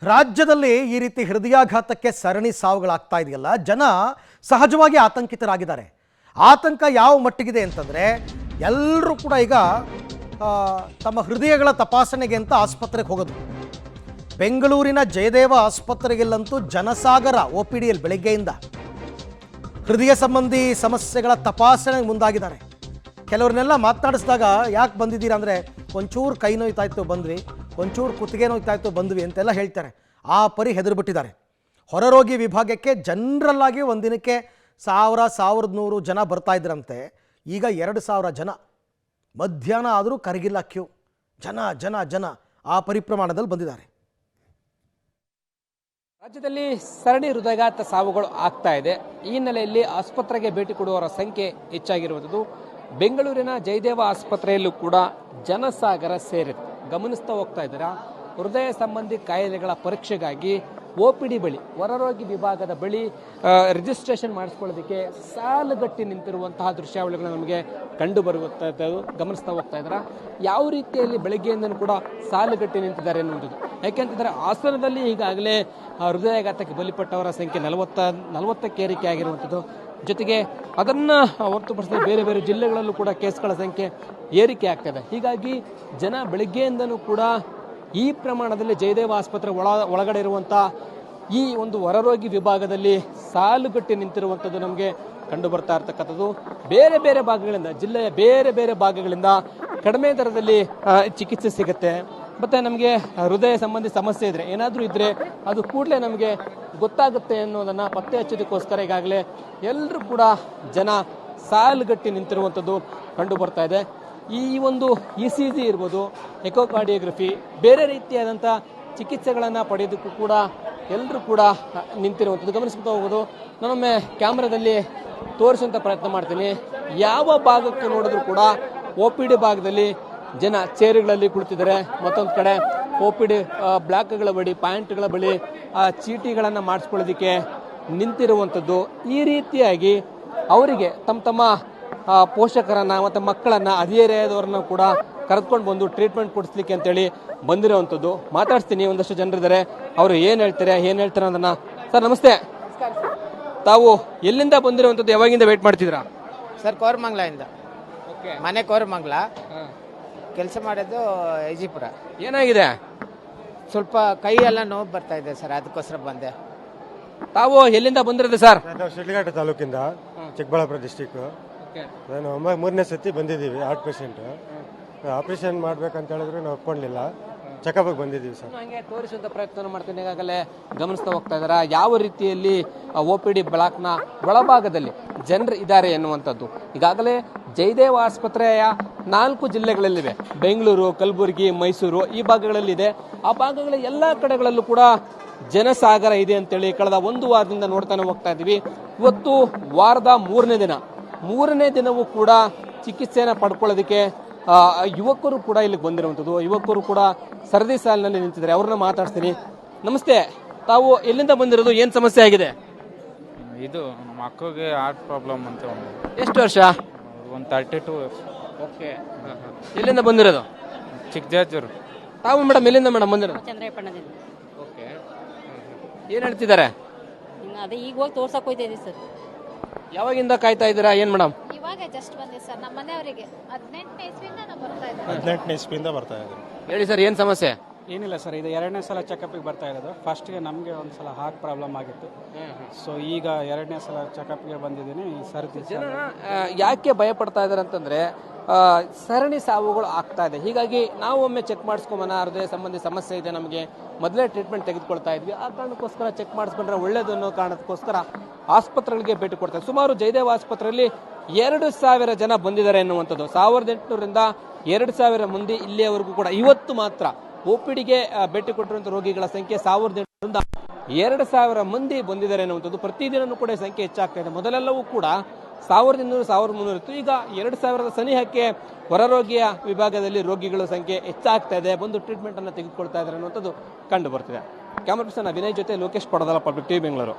ರಾಜ್ಯದಲ್ಲಿ ಈ ರೀತಿ ಹೃದಯಾಘಾತಕ್ಕೆ ಸರಣಿ ಸಾವುಗಳಾಗ್ತಾ ಇದೆಯಲ್ಲ, ಜನ ಸಹಜವಾಗಿ ಆತಂಕಿತರಾಗಿದ್ದಾರೆ. ಆತಂಕ ಯಾವ ಮಟ್ಟಿಗಿದೆ ಅಂತಂದರೆ, ಎಲ್ಲರೂ ಕೂಡ ಈಗ ತಮ್ಮ ಹೃದಯಗಳ ತಪಾಸಣೆಗೆ ಅಂತ ಆಸ್ಪತ್ರೆಗೆ ಹೋಗೋದು. ಬೆಂಗಳೂರಿನ ಜಯದೇವ ಆಸ್ಪತ್ರೆಗೆಲ್ಲಂತೂ ಜನಸಾಗರ OPDಯಲ್ಲಿ ಬೆಳಗ್ಗೆಯಿಂದ ಹೃದಯ ಸಂಬಂಧಿ ಸಮಸ್ಯೆಗಳ ತಪಾಸಣೆಗೆ ಮುಂದಾಗಿದ್ದಾರೆ. ಕೆಲವ್ರನ್ನೆಲ್ಲ ಮಾತನಾಡಿಸಿದಾಗ ಯಾಕೆ ಬಂದಿದ್ದೀರಾ ಅಂದರೆ, ಒಂಚೂರು ಕೈ ನೋಯ್ತಾಯಿತ್ತು ಬಂದ್ವಿ, ಒಂಚೂರು ಕುತ್ತಿಗೆ ನೋಯ್ತಾಯಿತ್ತು ಬಂದ್ವಿ ಅಂತೆಲ್ಲ ಹೇಳ್ತಾರೆ. ಆ ಪರಿ ಹೆದರ್ಬಿಟ್ಟಿದ್ದಾರೆ. ಹೊರರೋಗಿ ವಿಭಾಗಕ್ಕೆ ಜನರಲ್ಲಾಗಿ ಒಂದಿನಕ್ಕೆ 1000-1100 ಜನ ಬರ್ತಾ ಇದ್ರಂತೆ. ಈಗ 2000 ಜನ ಮಧ್ಯಾಹ್ನ ಆದರೂ ಕರಗಿಲ್ಲ ಕ್ಯೂ. ಜನ ಜನ ಜನ ಆ ಪರಿಪ್ರಮಾಣದಲ್ಲಿ ಬಂದಿದ್ದಾರೆ. ರಾಜ್ಯದಲ್ಲಿ ಸರಣಿ ಹೃದಯಾಘಾತ ಸಾವುಗಳು ಆಗ್ತಾ ಇದೆ. ಈ ಹಿನ್ನೆಲೆಯಲ್ಲಿ ಆಸ್ಪತ್ರೆಗೆ ಭೇಟಿ ಕೊಡುವವರ ಸಂಖ್ಯೆ ಹೆಚ್ಚಾಗಿರುವುದು. ಬೆಂಗಳೂರಿನ ಜಯದೇವ ಆಸ್ಪತ್ರೆಯಲ್ಲೂ ಕೂಡ ಜನಸಾಗರ ಸೇರಿದೆ. ಗಮನಿಸ್ತಾ ಹೋಗ್ತಾ ಇದ್ದೀರಾ, ಹೃದಯ ಸಂಬಂಧಿ ಕಾಯಿಲೆಗಳ ಪರೀಕ್ಷೆಗಾಗಿ OPD ಬಳಿ, ಹೊರರೋಗಿ ವಿಭಾಗದ ಬಳಿ ರಿಜಿಸ್ಟ್ರೇಷನ್ ಮಾಡಿಸ್ಕೊಳ್ಳೋದಕ್ಕೆ ಸಾಲುಗಟ್ಟಿ ನಿಂತಿರುವಂತಹ ದೃಶ್ಯಾವಳಿಗಳು ನಮಗೆ ಕಂಡು ಬರುತ್ತದೆ. ಗಮನಿಸ್ತಾ ಹೋಗ್ತಾ ಇದ್ದೀರಾ, ಯಾವ ರೀತಿಯಲ್ಲಿ ಬೆಳಗ್ಗೆಯಿಂದಲೂ ಕೂಡ ಸಾಲುಗಟ್ಟಿ ನಿಂತಿದ್ದಾರೆ ಎನ್ನುವಂಥದ್ದು. ಯಾಕೆಂತಂದರೆ ಹಾಸನದಲ್ಲಿ ಈಗಾಗಲೇ ಹೃದಯಾಘಾತಕ್ಕೆ ಬಲಿಪಟ್ಟವರ ಸಂಖ್ಯೆ 40ಕ್ಕೆ ಏರಿಕೆ ಆಗಿರುವಂಥದ್ದು. ಜೊತೆಗೆ ಅದನ್ನು ಹೊರತುಪಡಿಸಿದ ಬೇರೆ ಬೇರೆ ಜಿಲ್ಲೆಗಳಲ್ಲೂ ಕೂಡ ಕೇಸ್ಗಳ ಸಂಖ್ಯೆ ಏರಿಕೆ ಆಗ್ತದೆ. ಹೀಗಾಗಿ ಜನ ಬೆಳಗ್ಗೆಯಿಂದಲೂ ಕೂಡ ಈ ಪ್ರಮಾಣದಲ್ಲಿ ಜಯದೇವ ಆಸ್ಪತ್ರೆ ಒಳಗಡೆ ಇರುವಂಥ ಈ ಒಂದು ಹೊರರೋಗಿ ವಿಭಾಗದಲ್ಲಿ ಸಾಲುಗಟ್ಟಿ ನಿಂತಿರುವಂಥದ್ದು ನಮಗೆ ಕಂಡು ಬರ್ತಾ ಇರ್ತಕ್ಕಂಥದ್ದು. ಬೇರೆ ಬೇರೆ ಭಾಗಗಳಿಂದ, ಜಿಲ್ಲೆಯ ಬೇರೆ ಬೇರೆ ಭಾಗಗಳಿಂದ ಕಡಿಮೆ ದರದಲ್ಲಿ ಚಿಕಿತ್ಸೆ ಸಿಗುತ್ತೆ. ಮತ್ತು ನಮಗೆ ಹೃದಯ ಸಂಬಂಧಿ ಸಮಸ್ಯೆ ಇದ್ದರೆ, ಏನಾದರೂ ಇದ್ದರೆ ಅದು ಕೂಡಲೇ ನಮಗೆ ಗೊತ್ತಾಗುತ್ತೆ ಅನ್ನೋದನ್ನು ಪತ್ತೆ ಹಚ್ಚೋದಕ್ಕೋಸ್ಕರ ಈಗಾಗಲೇ ಎಲ್ಲರೂ ಕೂಡ ಜನ ಸಾಲುಗಟ್ಟಿ ನಿಂತಿರುವಂಥದ್ದು ಕಂಡು ಬರ್ತಾ ಇದೆ. ಈ ಒಂದು ECG ಇರ್ಬೋದು, ಎಕೋಕಾರ್ಡಿಯೋಗ್ರಫಿ, ಬೇರೆ ರೀತಿಯಾದಂಥ ಚಿಕಿತ್ಸೆಗಳನ್ನು ಪಡೆಯೋದಕ್ಕೂ ಕೂಡ ಎಲ್ಲರೂ ಕೂಡ ನಿಂತಿರುವಂಥದ್ದು ಗಮನಿಸ್ತಾ ಹೋಗೋದು. ನಾನೊಮ್ಮೆ ಕ್ಯಾಮ್ರಾದಲ್ಲಿ ತೋರಿಸುವಂಥ ಪ್ರಯತ್ನ ಮಾಡ್ತೀನಿ. ಯಾವ ಭಾಗಕ್ಕೆ ನೋಡಿದ್ರು ಕೂಡ OPD ಭಾಗದಲ್ಲಿ ಜನ ಚೇರುಗಳಲ್ಲಿ ಕುಳಿತಿದ್ದಾರೆ. ಮತ್ತೊಂದು ಕಡೆ OPD ಬ್ಲಾಕ್ಗಳ ಬಳಿ, ಪಾಯಿಂಟ್ಗಳ ಬಳಿ ಚೀಟಿಗಳನ್ನು ಮಾಡಿಸ್ಕೊಳ್ಳೋದಕ್ಕೆ ನಿಂತಿರುವಂಥದ್ದು. ಈ ರೀತಿಯಾಗಿ ಅವರಿಗೆ ತಮ್ಮ ಪೋಷಕರನ್ನು ಮತ್ತು ಮಕ್ಕಳನ್ನು, ಹದಿಹರೆಯದವರನ್ನು ಕೂಡ ಕರೆದುಕೊಂಡು ಬಂದು ಟ್ರೀಟ್ಮೆಂಟ್ ಕೊಡಿಸ್ಲಿಕ್ಕೆ ಅಂತೇಳಿ ಬಂದಿರೋವಂಥದ್ದು. ಮಾತಾಡ್ತೀನಿ, ಒಂದಷ್ಟು ಜನರಿದ್ದಾರೆ, ಅವರು ಏನು ಹೇಳ್ತಾರೆ ಅನ್ನೋದನ್ನು. ಸರ್ ನಮಸ್ತೆ, ತಾವು ಎಲ್ಲಿಂದ ಬಂದಿರುವಂಥದ್ದು? ಯಾವಾಗಿಂದ ವೇಟ್ ಮಾಡ್ತಿದ್ದೀರಾ? ಸರ್ ಕೋರಮಂಗ್ಲದಿಂದ. ಮನೆ ಕೋರಮಂಗ್ಲ, ಕೆಲಸ ಮಾಡೋದು ವಿಜಯಪುರ. ಏನಾಗಿದೆ? ಸ್ವಲ್ಪ ಕೈ ಎಲ್ಲ ನೋವು ಬರ್ತಾ ಇದೆ ಸರ್, ಅದಕ್ಕೋಸ್ಕರ ಬಂದೆ. ತಾವು ಎಲ್ಲಿಂದ ಬಂದಿರೋದು ಸರ್? ಶಿಡ್ಲಘಟ್ಟ ತಾಲೂಕಿಂದ, ಚಿಕ್ಕಬಳ್ಳಾಪುರ ಡಿಸ್ಟಿಕ್. ನಾನು 3ನೇ ಸತಿ ಬಂದಿದ್ದೀವಿ. ಹಾರ್ಟ್ ಪೇಷಂಟ್ ಆಪರೇಷನ್ ಮಾಡ್ಬೇಕಂತ ಹೇಳಿದ್ರು ನಾವು ಒಪ್ಕೊಳ್ಳಿಲ್ಲ. ಚೆಕಪ್ಗೆ ಬಂದಿದ್ದೀವಿ ಸರ್. ಹಾಗೆ ತೋರಿಸುವಂಥ ಪ್ರಯತ್ನ ಮಾಡ್ತೀನಿ. ಈಗಾಗಲೇ ಗಮನಿಸ್ತಾ ಹೋಗ್ತಾ ಇದ್ದಾರೆ ಯಾವ ರೀತಿಯಲ್ಲಿ OPD ಬ್ಲಾಕ್ನ ಒಳಭಾಗದಲ್ಲಿ ಜನರು ಇದ್ದಾರೆ ಎನ್ನುವಂಥದ್ದು. ಈಗಾಗಲೇ ಜಯದೇವ ಆಸ್ಪತ್ರೆಯ 4 ಜಿಲ್ಲೆಗಳಲ್ಲಿವೆ. ಬೆಂಗಳೂರು, ಕಲಬುರಗಿ, ಮೈಸೂರು ಈ ಭಾಗಗಳಲ್ಲಿದೆ. ಆ ಭಾಗಗಳ ಎಲ್ಲ ಕಡೆಗಳಲ್ಲೂ ಕೂಡ ಜನಸಾಗರ ಇದೆ ಅಂತೇಳಿ ಕಳೆದ 1 ವಾರದಿಂದ ನೋಡ್ತಾನೆ ಹೋಗ್ತಾ ಇದ್ದೀವಿ. ಇವತ್ತು ವಾರದ 3ನೇ ದಿನವೂ ಕೂಡ ಚಿಕಿತ್ಸೆಯನ್ನು ಪಡ್ಕೊಳ್ಳೋದಕ್ಕೆ ಯುವಕರು ಕೂಡ ಇಲ್ಲಿಗೆ ಬಂದಿರುವಂಥದ್ದು. ಯುವಕರು ಕೂಡ ಸರದಿ ಸಾಲಿನಲ್ಲಿ ನಿಂತಿದ್ದಾರೆ. ಅವ್ರನ್ನ ಮಾತಾಡ್ತೀನಿ. ನಮಸ್ತೆ, ತಾವು ಎಲ್ಲಿಂದ ಬಂದಿರೋದು? ಏನು ಸಮಸ್ಯೆ ಆಗಿದೆ? ಇದು ನಮ್ಮ ಅಕ್ಕಗೆ ಹಾರ್ಟ್ ಪ್ರಾಬ್ಲಮ್ ಅಂತ. ಎಷ್ಟು ವರ್ಷ? ಒಂದು 32 ವರ್ಷ. ಓಕೆ. ಎಲ್ಲಿಂದ ಬಂದಿರೋದು? ಚಿಕ್ಕಜಾಜೂರು. ತಾವು ಮೇಡಮ್ ಎಲ್ಲಿಂದ ಮೇಡಮ್ ಬಂದಿರೋದು? ಚಂದ್ರಪ್ಪಣ್ಣದಿಂದ. ಓಕೆ. ಏನು ಹೇಳ್ತಿದ್ದಾರೆ? ಅದೇ ಈಗ ಹೋಗಿ ತೋರ್ಸಕ್ಕೆ ಹೋಗ್ತಾ ಇದ್ದೀವಿ ಸರ್. ಯಾವಾಗಿಂದ ಕಾಯ್ತಾ ಇದ್ದೀರಾ? ಏನು ಮೇಡಮ್? ಇವಾಗ ಜಸ್ಟ್ ಬಂದೆ ಸರ್. ನಮ್ಮ ಮನೆಯವರಿಗೆ 18ನೇ ಇಸ್ವಿಯಿಂದ ನಾವು ಬರ್ತಾ ಇದ್ದೀವಿ. 18ನೇ ಇಸ್ವಿಯಿಂದ ಬರ್ತಾ ಇದ್ದೀವಿ. ಹೇಳಿ ಸರ್, ಏನು ಸಮಸ್ಯೆ? ಏನಿಲ್ಲ ಸರ್, ಇದು 2ನೇ ಸಲ ಚೆಕಪ್ಗೆ ಬರ್ತಾ ಇರೋದು. ಫಸ್ಟ್ಗೆ ನಮಗೆ ಒಂದು ಸಲ ಹಾರ್ಟ್ ಪ್ರಾಬ್ಲಮ್ ಆಗಿತ್ತು. ಸೊ ಈಗ 2ನೇ ಸಲ ಚೆಕಪ್ಗೆ ಬಂದಿದ್ದೀನಿ. ಈ ಸರ್ತಿ ಜನ ಯಾಕೆ ಭಯ ಪಡ್ತಾ ಇದ್ದಾರೆ ಅಂತಂದರೆ, ಸರಣಿ ಸಾವುಗಳು ಆಗ್ತಾ ಇದೆ. ಹೀಗಾಗಿ ನಾವು ಒಮ್ಮೆ ಚೆಕ್ ಮಾಡಿಸ್ಕೊಂಬನ, ಹೃದಯ ಸಂಬಂಧಿ ಸಮಸ್ಯೆ ಇದೆ, ನಮಗೆ ಮೊದಲೇ ಟ್ರೀಟ್ಮೆಂಟ್ ತೆಗೆದುಕೊಳ್ತಾ ಇದ್ವಿ, ಆ ಕಾರಣಕ್ಕೋಸ್ಕರ ಚೆಕ್ ಮಾಡಿಸ್ಕೊಂಡ್ರೆ ಒಳ್ಳೇದು ಅನ್ನೋ ಕಾರಣಕ್ಕೋಸ್ಕರ ಆಸ್ಪತ್ರೆಗಳಿಗೆ ಭೇಟಿ ಕೊಡ್ತಾರೆ. ಸುಮಾರು ಜಯದೇವ ಆಸ್ಪತ್ರೆಯಲ್ಲಿ 2000 ಜನ ಬಂದಿದ್ದಾರೆ ಎನ್ನುವಂಥದ್ದು. 1800ರಿಂದ 2000 ಮಂದಿ ಇಲ್ಲಿಯವರೆಗೂ ಕೂಡ ಇವತ್ತು ಮಾತ್ರ OPDಗೆ ಭೇಟಿ ಕೊಟ್ಟಿರುವಂಥ ರೋಗಿಗಳ ಸಂಖ್ಯೆ 1800ರಿಂದ 2000 ಮಂದಿ ಬಂದಿದ್ದಾರೆ ಎನ್ನುವಂಥದ್ದು. ಪ್ರತಿದಿನವೂ ಕೂಡ ಸಂಖ್ಯೆ ಹೆಚ್ಚಾಗ್ತಾ ಇದೆ. ಮೊದಲೆಲ್ಲವೂ ಕೂಡ 1200, 1300 ಇತ್ತು. ಈಗ 2000 ಸನಿಹಕ್ಕೆ ಹೊರರೋಗಿಯ ವಿಭಾಗದಲ್ಲಿ ರೋಗಿಗಳ ಸಂಖ್ಯೆ ಹೆಚ್ಚಾಗ್ತಾ ಇದೆ. ಬಂದು ಟ್ರೀಟ್ಮೆಂಟನ್ನು ತೆಗೆದುಕೊಳ್ತಾ ಇದ್ದಾರೆ ಅನ್ನುವಂಥದ್ದು ಕಂಡು ಬರ್ತಿದೆ. ಕ್ಯಾಮರಾ ಪರ್ಸನ್ ಅಭಿನಯ್ ಜೊತೆ ಲೋಕೇಶ್ ಪಡದಲ, ಪಬ್ಲಿಕ್ ಟಿವಿ, ಬೆಂಗಳೂರು.